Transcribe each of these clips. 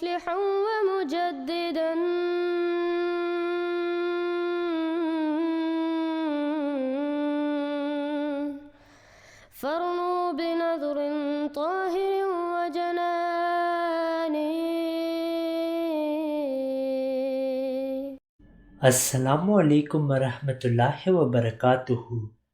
مصلحا ومجددا فارنوا بنظر طاهر وجنان. السلام علیکم ورحمۃ اللہ وبرکاتہ۔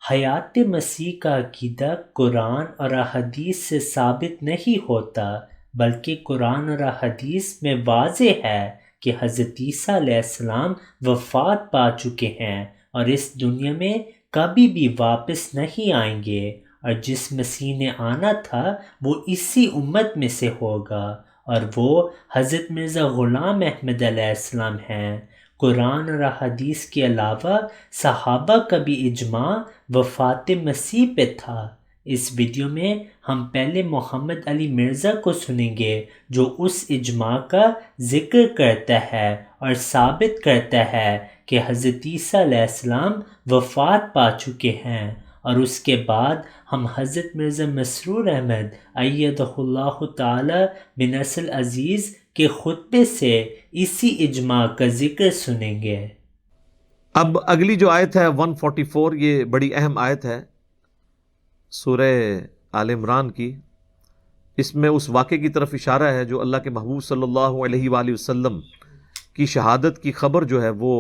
حیات مسیح کا عقیدہ قرآن اور احادیث سے ثابت نہیں ہوتا، بلکہ قرآن اور احادیث میں واضح ہے کہ حضرت عیسیٰ علیہ السلام وفات پا چکے ہیں اور اس دنیا میں کبھی بھی واپس نہیں آئیں گے، اور جس مسیح نے آنا تھا وہ اسی امت میں سے ہوگا، اور وہ حضرت مرزا غلام احمد علیہ السلام ہیں۔ قرآن اور احادیث کے علاوہ صحابہ کا بھی اجماع وفات مسیح پہ تھا۔ اس ویڈیو میں ہم پہلے محمد علی مرزا کو سنیں گے جو اس اجماع کا ذکر کرتا ہے اور ثابت کرتا ہے کہ حضرت عیسیٰ علیہ السلام وفات پا چکے ہیں، اور اس کے بعد ہم حضرت مرزا مسرور احمد ایدہ اللہ تعالی بنصر العزیز کے خطبے سے اسی اجماع کا ذکر سنیں گے۔ اب اگلی جو آیت ہے 144، یہ بڑی اہم آیت ہے سورہ آل عمران کی۔ اس میں اس واقعے کی طرف اشارہ ہے جو اللہ کے محبوب صلی اللہ علیہ وآلہ وسلم کی شہادت کی خبر جو ہے وہ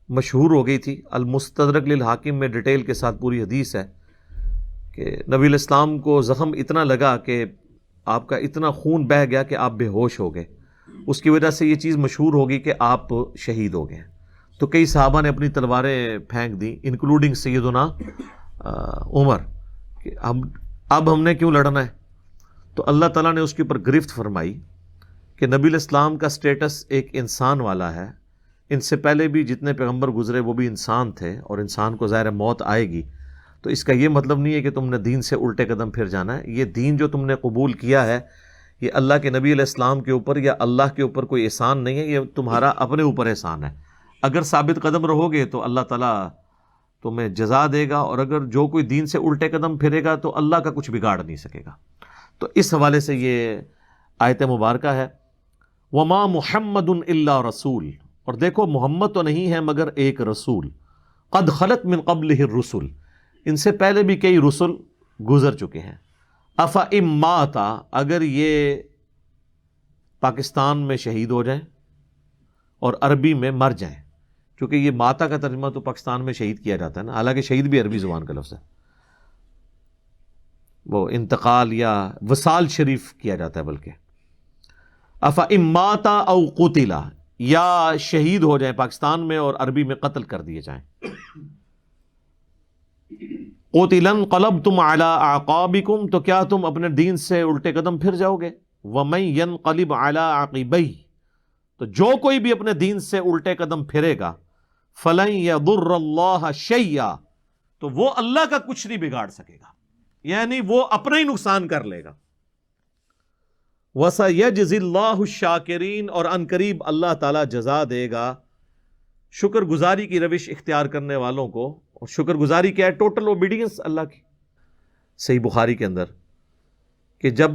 مشہور ہو گئی تھی۔ المستدرک للحاکم میں ڈیٹیل کے ساتھ پوری حدیث ہے کہ نبی علیہ السلام کو زخم اتنا لگا کہ آپ کا اتنا خون بہہ گیا کہ آپ بے ہوش ہو گئے، اس کی وجہ سے یہ چیز مشہور ہوگی کہ آپ شہید ہو گئے۔ تو کئی صحابہ نے اپنی تلواریں پھینک دیں، انکلوڈنگ سیدنا عمر، کہ اب ہم نے کیوں لڑنا ہے؟ تو اللہ تعالیٰ نے اس کے اوپر گرفت فرمائی کہ نبی علیہ السلام کا سٹیٹس ایک انسان والا ہے، ان سے پہلے بھی جتنے پیغمبر گزرے وہ بھی انسان تھے، اور انسان کو ظاہر موت آئے گی۔ تو اس کا یہ مطلب نہیں ہے کہ تم نے دین سے الٹے قدم پھر جانا ہے۔ یہ دین جو تم نے قبول کیا ہے یہ اللہ کے نبی علیہ السلام کے اوپر یا اللہ کے اوپر کوئی احسان نہیں ہے، یہ تمہارا اپنے اوپر احسان ہے۔ اگر ثابت قدم رہو گے تو اللہ تعالیٰ تمہیں جزا دے گا، اور اگر جو کوئی دین سے الٹے قدم پھرے گا تو اللہ کا کچھ بگاڑ نہیں سکے گا۔ تو اس حوالے سے یہ آیت مبارکہ ہے۔ وما محمد الا رسول، اور دیکھو محمد تو نہیں ہے مگر ایک رسول، قد خلت من قبلہ الرسل، ان سے پہلے بھی کئی رسل گزر چکے ہیں۔ افا اماتا، اگر یہ پاکستان میں شہید ہو جائیں اور عربی میں مر جائیں، چونکہ یہ ماتا کا ترجمہ تو پاکستان میں شہید کیا جاتا ہے نا، حالانکہ شہید بھی عربی زبان کا لفظ ہے، وہ انتقال یا وصال شریف کیا جاتا ہے بلکہ۔ افا اماتا او قتلا، یا شہید ہو جائیں پاکستان میں اور عربی میں قتل کر دیے جائیں۔ قتلا انقلبتم علی اعقابکم، تو کیا تم اپنے دین سے الٹے قدم پھر جاؤ گے؟ ومن ینقلب علی عقبیہ، تو جو کوئی بھی اپنے دین سے الٹے قدم پھرے گا، فلن یضر اللہ شیئا، تو وہ اللہ کا کچھ نہیں بگاڑ سکے گا، یعنی وہ اپنا ہی نقصان کر لے گا۔ وَسَيَجْزِي اللَّهُ الشَّاكِرِينَ، اور ان قریب اللہ تعالیٰ جزا دے گا شکر گزاری کی روش اختیار کرنے والوں کو۔ اور شکر گزاری کیا ہے؟ ٹوٹل اوبیڈینس اللہ کی۔ صحیح بخاری کے اندر کہ جب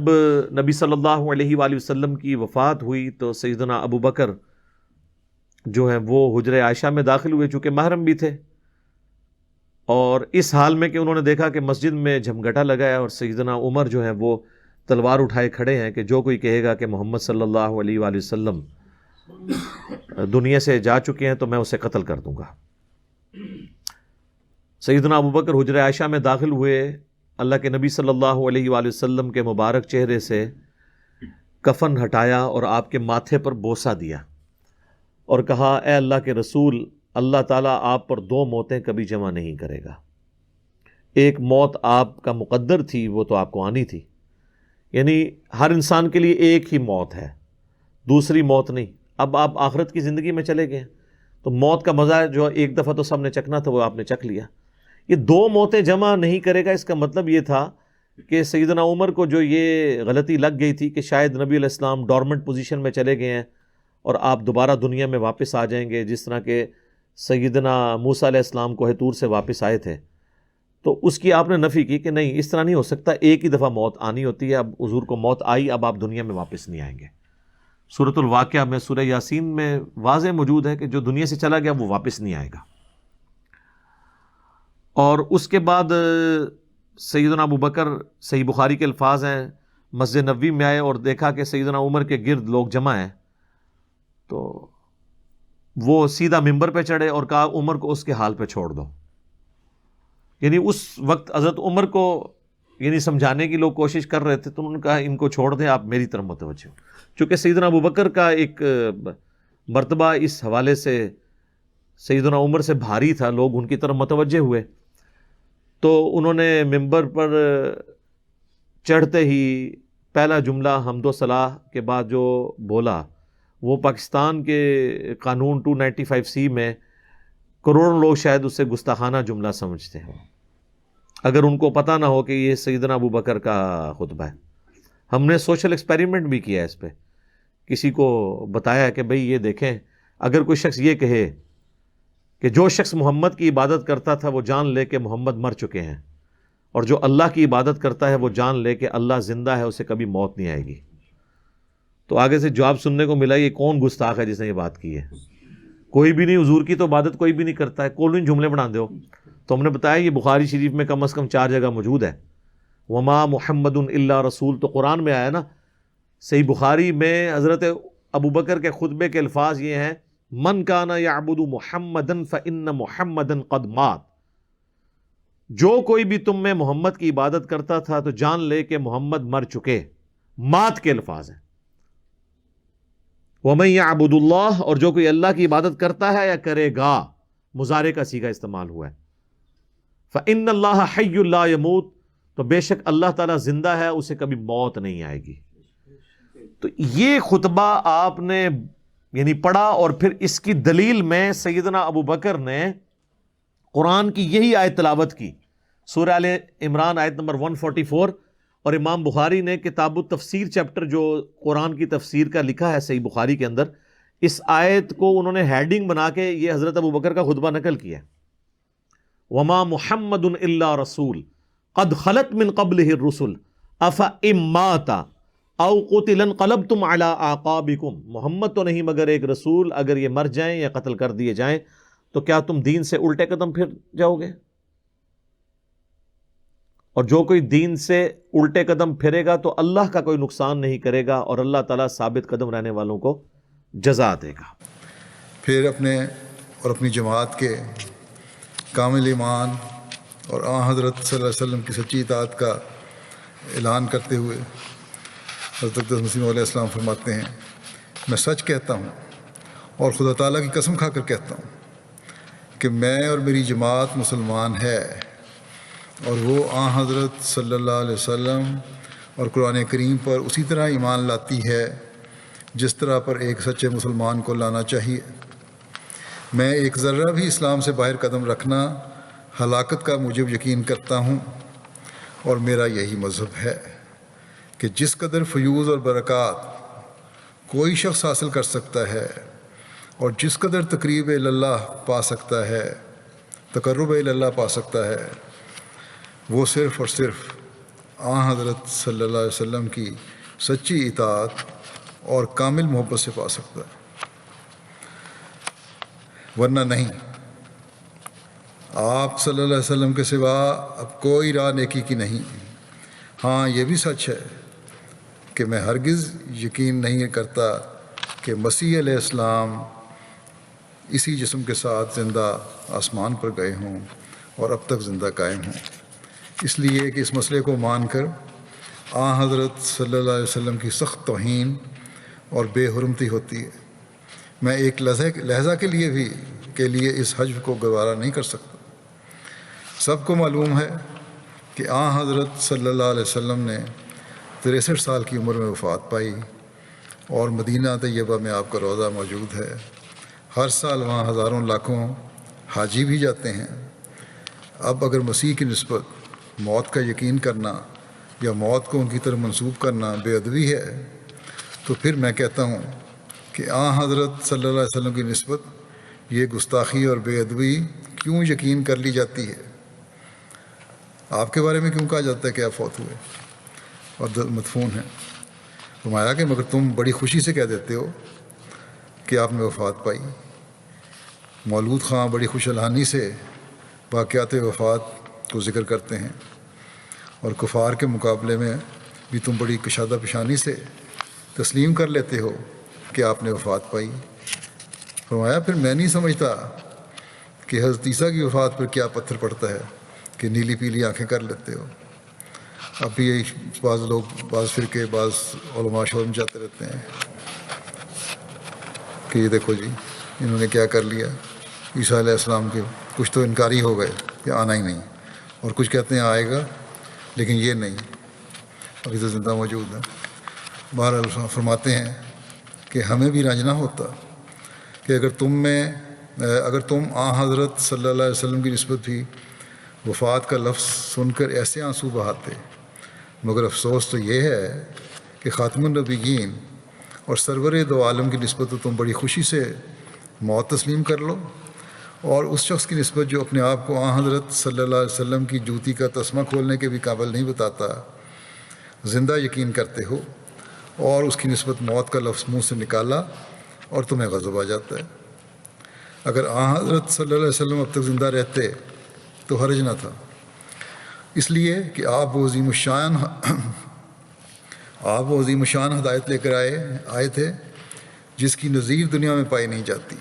نبی صلی اللہ علیہ وآلہ وسلم کی وفات ہوئی تو سیدنا ابو بکر جو ہیں وہ حجرہ عائشہ میں داخل ہوئے، چونکہ محرم بھی تھے، اور اس حال میں کہ انہوں نے دیکھا کہ مسجد میں جھمگٹا لگا ہے اور سیدنا عمر جو ہیں وہ تلوار اٹھائے کھڑے ہیں کہ جو کوئی کہے گا کہ محمد صلی اللہ علیہ وآلہ وسلم دنیا سے جا چکے ہیں تو میں اسے قتل کر دوں گا۔ سیدنا ابو بکر حجرہ عائشہ میں داخل ہوئے، اللہ کے نبی صلی اللہ علیہ وآلہ وسلم کے مبارک چہرے سے کفن ہٹایا اور آپ کے ماتھے پر بوسہ دیا اور کہا، اے اللہ کے رسول، اللہ تعالیٰ آپ پر دو موتیں کبھی جمع نہیں کرے گا۔ ایک موت آپ کا مقدر تھی، وہ تو آپ کو آنی تھی، یعنی ہر انسان کے لیے ایک ہی موت ہے، دوسری موت نہیں۔ اب آپ آخرت کی زندگی میں چلے گئے تو موت کا مزہ جو ایک دفعہ تو سب نے چکھنا تھا وہ آپ نے چکھ لیا۔ یہ دو موتیں جمع نہیں کرے گا، اس کا مطلب یہ تھا کہ سیدنا عمر کو جو یہ غلطی لگ گئی تھی کہ شاید نبی علیہ السلام ڈورمنٹ پوزیشن میں چلے گئے ہیں اور آپ دوبارہ دنیا میں واپس آ جائیں گے، جس طرح کہ سیدنا موسیٰ علیہ السلام کوہ طور سے واپس آئے تھے، تو اس کی آپ نے نفی کی کہ نہیں، اس طرح نہیں ہو سکتا، ایک ہی دفعہ موت آنی ہوتی ہے، اب حضور کو موت آئی، اب آپ دنیا میں واپس نہیں آئیں گے۔ سورۃ الواقعہ میں، سورہ یاسین میں واضح موجود ہے کہ جو دنیا سے چلا گیا وہ واپس نہیں آئے گا۔ اور اس کے بعد سیدنا ابو بکر، صحیح بخاری کے الفاظ ہیں، مسجد نبوی میں آئے اور دیکھا کہ سیدنا عمر کے گرد لوگ جمع ہیں، تو وہ سیدھا ممبر پہ چڑھے اور کہا عمر کو اس کے حال پہ چھوڑ دو۔ یعنی اس وقت حضرت عمر کو سمجھانے کی لوگ کوشش کر رہے تھے، تو انہوں نے کہا ان کو چھوڑ دیں، آپ میری طرف متوجہ ہو۔ چونکہ سیدنا ابو بکر کا ایک مرتبہ اس حوالے سے سیدنا عمر سے بھاری تھا، لوگ ان کی طرف متوجہ ہوئے، تو انہوں نے ممبر پر چڑھتے ہی پہلا جملہ حمد و ثناء کے بعد جو بولا، وہ پاکستان کے قانون 295C میں کروڑوں لوگ شاید اسے گستاخانہ جملہ سمجھتے ہیں، اگر ان کو پتہ نہ ہو کہ یہ سیدنا ابو بکر کا خطبہ ہے۔ ہم نے سوشل ایکسپیریمنٹ بھی کیا ہے اس پہ، کسی کو بتایا کہ بھئی یہ دیکھیں، اگر کوئی شخص یہ کہے کہ جو شخص محمد کی عبادت کرتا تھا وہ جان لے کہ محمد مر چکے ہیں، اور جو اللہ کی عبادت کرتا ہے وہ جان لے کہ اللہ زندہ ہے، اسے کبھی موت نہیں آئے گی، تو آگے سے جواب سننے کو ملا یہ کون گستاخ ہے جس نے یہ بات کی ہے؟ کوئی بھی نہیں، حضور کی تو عبادت کوئی بھی نہیں کرتا ہے، کون جملے بنا دو؟ تو ہم نے بتایا یہ بخاری شریف میں کم از کم 4 جگہ موجود ہے۔ وما محمد الا رسول تو قرآن میں آیا نا، صحیح بخاری میں حضرت ابو بکر کے خطبے کے الفاظ یہ ہیں، من کان یعبد محمدا فإن محمدا قد مات، جو کوئی بھی تم میں محمد کی عبادت کرتا تھا تو جان لے کہ محمد مر چکے، مات کے الفاظ ہیں۔ ومن یعبد اللہ، اور جو کوئی اللہ کی عبادت کرتا ہے یا کرے گا، مضارع کا صیغہ استعمال ہوا ہے، فإن اللہ حی لا یموت، تو بے شک اللہ تعالیٰ زندہ ہے، اسے کبھی موت نہیں آئے گی۔ تو یہ خطبہ آپ نے پڑھا، اور پھر اس کی دلیل میں سیدنا ابو بکر نے قرآن کی یہی آیت تلاوت کی، سورہ آل عمران آیت نمبر 144، اور امام بخاری نے کتاب التفسیر چیپٹر جو قرآن کی تفسیر کا لکھا ہے صحیح بخاری کے اندر، اس آیت کو انہوں نے ہیڈنگ بنا کے یہ حضرت ابو بکر کا خطبہ نقل کیا، وما محمد الا رسول قد خلت من قبلہ الرسل افإن مات او قتل انقلبتم علی اعقابکم، محمد تو نہیں مگر ایک رسول، اگر یہ مر جائیں یا قتل کر دیے جائیں تو کیا تم دین سے الٹے قدم پھر جاؤ گے؟ اور جو کوئی دین سے الٹے قدم پھرے گا تو اللہ کا کوئی نقصان نہیں کرے گا، اور اللہ تعالیٰ ثابت قدم رہنے والوں کو جزا دے گا۔ پھر اپنے اور اپنی جماعت کے کامل ایمان اور آن حضرت صلی اللہ علیہ وسلم کی سچی اطاعت کا اعلان کرتے ہوئے حضرت اقدس مسیح علیہ السلام فرماتے ہیں، میں سچ کہتا ہوں اور خدا تعالیٰ کی قسم کھا کر کہتا ہوں کہ میں اور میری جماعت مسلمان ہے، اور وہ آن حضرت صلی اللہ علیہ وسلم اور قرآن کریم پر اسی طرح ایمان لاتی ہے جس طرح پر ایک سچے مسلمان کو لانا چاہیے۔ میں ایک ذرہ بھی اسلام سے باہر قدم رکھنا ہلاکت کا موجب یقین کرتا ہوں، اور میرا یہی مذہب ہے کہ جس قدر فیوض اور برکات کوئی شخص حاصل کر سکتا ہے اور جس قدر تقریب اللہ پا سکتا ہے، تقرب اللہ پا سکتا ہے، وہ صرف اور صرف آن حضرت صلی اللہ علیہ وسلم کی سچی اطاعت اور کامل محبت سے پا سکتا ہے، ورنہ نہیں۔ آپ صلی اللہ علیہ وسلم کے سوا اب کوئی راہ نیکی کی نہیں۔ ہاں یہ بھی سچ ہے کہ میں ہرگز یقین نہیں کرتا کہ مسیح علیہ السلام اسی جسم کے ساتھ زندہ آسمان پر گئے ہوں اور اب تک زندہ قائم ہوں، اس لیے کہ اس مسئلے کو مان کر آن حضرت صلی اللہ علیہ وسلم کی سخت توہین اور بے حرمتی ہوتی ہے۔ میں ایک لہجہ کے لیے اس حجب کو گوارا نہیں کر سکتا۔ سب کو معلوم ہے کہ آن حضرت صلی اللہ علیہ وسلم نے 63 سال کی عمر میں وفات پائی، اور مدینہ طیبہ میں آپ کا روضہ موجود ہے۔ ہر سال وہاں ہزاروں لاکھوں حاجی بھی جاتے ہیں۔ اب اگر مسیح کی نسبت موت کا یقین کرنا یا موت کو ان کی طرف منسوب کرنا بے ادبی ہے، تو پھر میں کہتا ہوں کہ آن حضرت صلی اللہ علیہ وسلم کی نسبت یہ گستاخی اور بے ادبی کیوں یقین کر لی جاتی ہے؟ آپ کے بارے میں کیوں کہا جاتا ہے کہ آپ فوت ہوئے اور مدفون ہیں؟ فرمایا کہ مگر تم بڑی خوشی سے کہہ دیتے ہو کہ آپ نے وفات پائی۔ مولود خاں بڑی خوش الحانی سے واقعات وفات کو ذکر کرتے ہیں، اور کفار کے مقابلے میں بھی تم بڑی کشادہ پیشانی سے تسلیم کر لیتے ہو کہ آپ نے وفات پائی۔ فرمایا پھر میں نہیں سمجھتا کہ حضرت عیسیٰ کی وفات پر کیا پتھر پڑتا ہے کہ نیلی پیلی آنکھیں کر لیتے ہو۔ اب بھی یہی بعض لوگ، بعض فرقے، بعض علماء شور مچاتے رہتے ہیں کہ یہ دیکھو جی انہوں نے کیا کر لیا، عیسیٰ علیہ السلام کے کچھ تو انکاری ہو گئے کہ آنا ہی نہیں، اور کچھ کہتے ہیں آئے گا لیکن یہ نہیں، ابھی تو زندہ موجود ہے۔ بہرحال فرماتے ہیں کہ ہمیں بھی رنج نہ ہوتا کہ اگر تم حضرت صلی اللہ علیہ وسلم کی نسبت بھی وفات کا لفظ سن کر ایسے آنسو بہاتے، مگر افسوس تو یہ ہے کہ خاتم النبیین اور سرور دو عالم کی نسبت تو تم بڑی خوشی سے موت تسلیم کر لو، اور اس شخص کی نسبت جو اپنے آپ کو حضرت صلی اللہ علیہ وسلم کی جوتی کا تسمہ کھولنے کے بھی قابل نہیں بتاتا، زندہ یقین کرتے ہو، اور اس کی نسبت موت کا لفظ منہ سے نکالا اور تمہیں غضب آ جاتا ہے۔ اگر حضرت صلی اللہ علیہ وسلم اب تک زندہ رہتے تو حرج نہ تھا، اس لیے کہ آپ وہ عظیم الشان ہدایت لے کر آئے تھے جس کی نظیر دنیا میں پائی نہیں جاتی،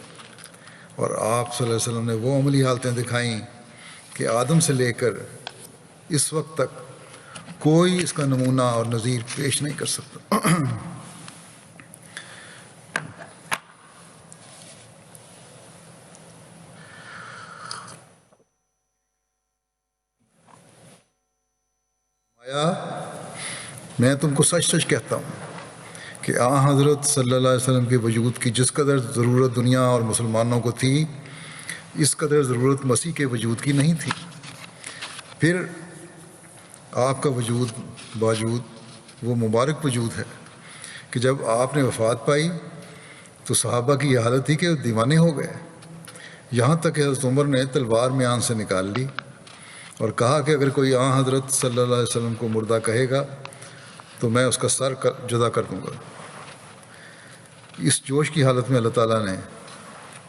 اور آپ صلی اللہ علیہ وسلم نے وہ عملی حالتیں دکھائیں کہ آدم سے لے کر اس وقت تک کوئی اس کا نمونہ اور نظیر پیش نہیں کر سکتا۔ میں تم کو سچ سچ کہتا ہوں کہ حضرت صلی اللہ علیہ وسلم کے وجود کی جس قدر ضرورت دنیا اور مسلمانوں کو تھی، اس قدر ضرورت مسیح کے وجود کی نہیں تھی۔ پھر آپ کا باوجود وہ مبارک وجود ہے کہ جب آپ نے وفات پائی تو صحابہ کی یہ حالت تھی کہ دیوانے ہو گئے، یہاں تک کہ حضرت عمر نے تلوار میان سے نکال لی اور کہا کہ اگر کوئی حضرت صلی اللہ علیہ وسلم کو مردہ کہے گا تو میں اس کا سر جدا کر دوں گا۔ اس جوش کی حالت میں اللہ تعالیٰ نے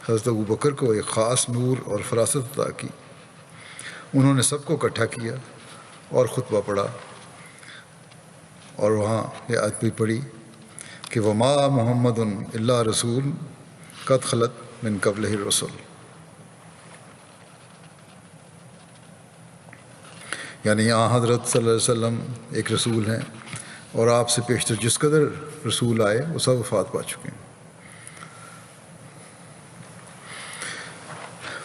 حضرت ابوبکر کو ایک خاص نور اور فراست عطا کی۔ انہوں نے سب کو اکٹھا کیا اور خطبہ پڑھا، اور وہاں یہ آیت بھی پڑھی کہ وما محمد الا رسول قد خلت من قبلہ الرسل، یعنی حضرت صلی اللہ علیہ وسلم ایک رسول ہیں، اور آپ سے پیشتر جس قدر رسول آئے وہ سب وفات پا چکے ہیں۔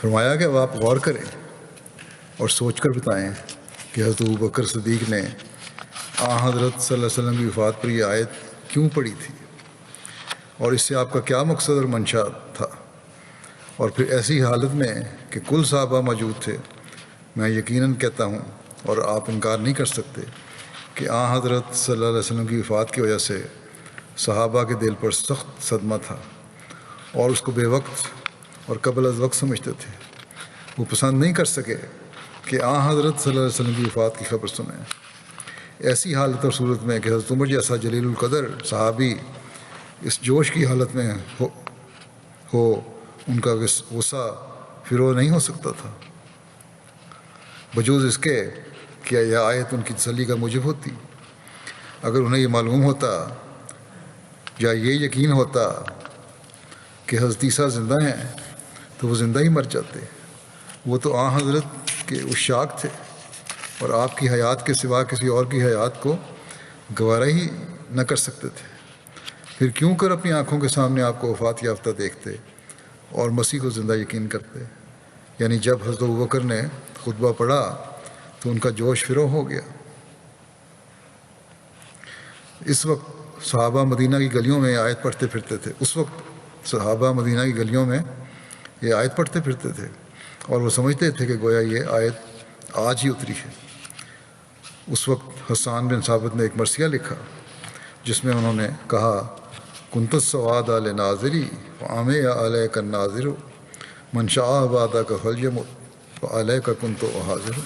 فرمایا کہ اب آپ غور کریں اور سوچ کر بتائیں کہ حضرت ابوبکر صدیق نے حضرت صلی اللہ علیہ وسلم کی وفات پر یہ آیت کیوں پڑھی تھی، اور اس سے آپ کا کیا مقصد اور منشا تھا، اور پھر ایسی حالت میں کہ کل صحابہ موجود تھے۔ میں یقیناً کہتا ہوں اور آپ انکار نہیں کر سکتے کہ حضرت صلی اللہ علیہ وسلم کی وفات کی وجہ سے صحابہ کے دل پر سخت صدمہ تھا، اور اس کو بے وقت اور قبل از وقت سمجھتے تھے۔ وہ پسند نہیں کر سکے کہ حضرت صلی اللہ علیہ وسلم کی وفات کی خبر سنیں۔ ایسی حالت اور صورت میں کہ حضرت عمر جیسا جلیل القدر صحابی اس جوش کی حالت میں ہو ان کا غصہ فرو نہیں ہو سکتا تھا، بجوز اس کے کہ یہ آیت ان کی تسلی کا موجب ہوتی۔ اگر انہیں یہ معلوم ہوتا یا یہ یقین ہوتا کہ حضرت عیسیٰ زندہ ہیں تو وہ زندہ ہی مر جاتے۔ وہ تو حضرت کے عشاق تھے اور آپ کی حیات کے سوا کسی اور کی حیات کو گوارا ہی نہ کر سکتے تھے، پھر کیوں کر اپنی آنکھوں کے سامنے آپ کو وفات یافتہ دیکھتے اور مسیح کو زندہ یقین کرتے۔ یعنی جب حضرت ابوبکر نے خطبہ پڑھا تو ان کا جوش فرو ہو گیا۔ اس وقت صحابہ مدینہ کی گلیوں میں آیت پڑھتے پھرتے تھے، اس وقت صحابہ مدینہ کی گلیوں میں یہ آیت پڑھتے پھرتے تھے، اور وہ سمجھتے تھے کہ گویا یہ آیت آج ہی اتری ہے۔ اس وقت حسان بن ثابت نے ایک مرثیہ لکھا جس میں انہوں نے کہا کنت السواد علی ناظری وعمی علیک الناظر من شاء بعدک فلیمت وعلیک کنت حاضر۔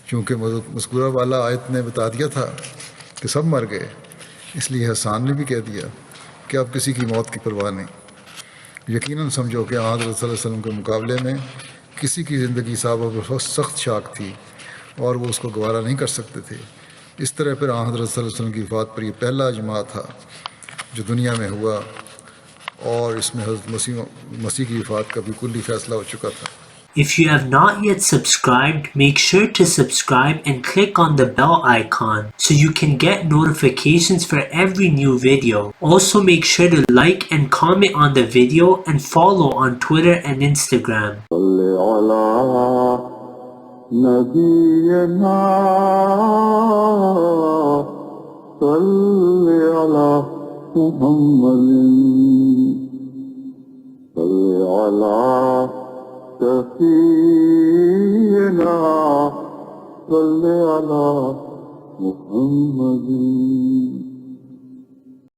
چونکہ مذکورہ والا آیت نے بتا دیا تھا کہ سب مر گئے، اس لیے حسان نے بھی کہہ دیا کہ اب کسی کی موت کی پرواہ نہیں. یقیناً سمجھو کہ حضرت صلی اللہ علیہ وسلم کے مقابلے میں کسی کی زندگی صحابہ پر بہت سخت شاک تھی اور وہ اس کو گوارا نہیں کر سکتے تھے. اس طرح پھر حضرت صلی اللہ علیہ وسلم کی وفات پر یہ پہلا اجماع تھا جو دنیا میں ہوا، اور اس میں حضرت مسیح کی وفات کا بھی کلی فیصلہ ہو چکا تھا. If you have not yet subscribed, make sure to subscribe and click on the bell icon so you can get notifications for every new video. Also make sure to like and comment on the video and follow on Twitter and Instagram. سفينا صل على محمد